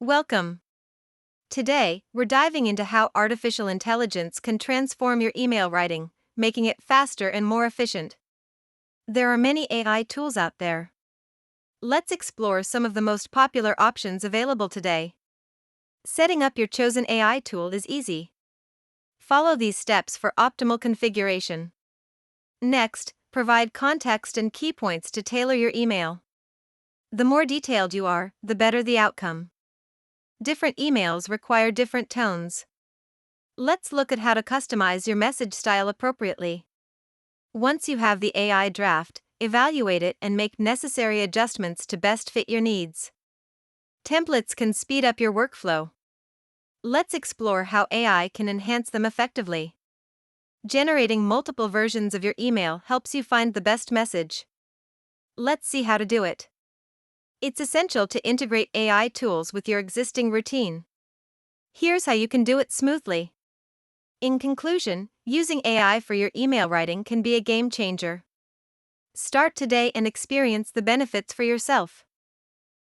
Welcome. Today, we're diving into how artificial intelligence can transform your email writing, making it faster and more efficient. There are many AI tools out there. Let's explore some of the most popular options available today. Setting up your chosen AI tool is easy. Follow these steps for optimal configuration. Next, provide context and key points to tailor your email. The more detailed you are, the better the outcome. Different emails require different tones. Let's look at how to customize your message style appropriately. Once you have the AI draft, evaluate it and make necessary adjustments to best fit your needs. Templates can speed up your workflow. Let's explore how AI can enhance them effectively. Generating multiple versions of your email helps you find the best message. Let's see how to do it. It's essential to integrate AI tools with your existing routine. Here's how you can do it smoothly. In conclusion, using AI for your email writing can be a game changer. Start today and experience the benefits for yourself.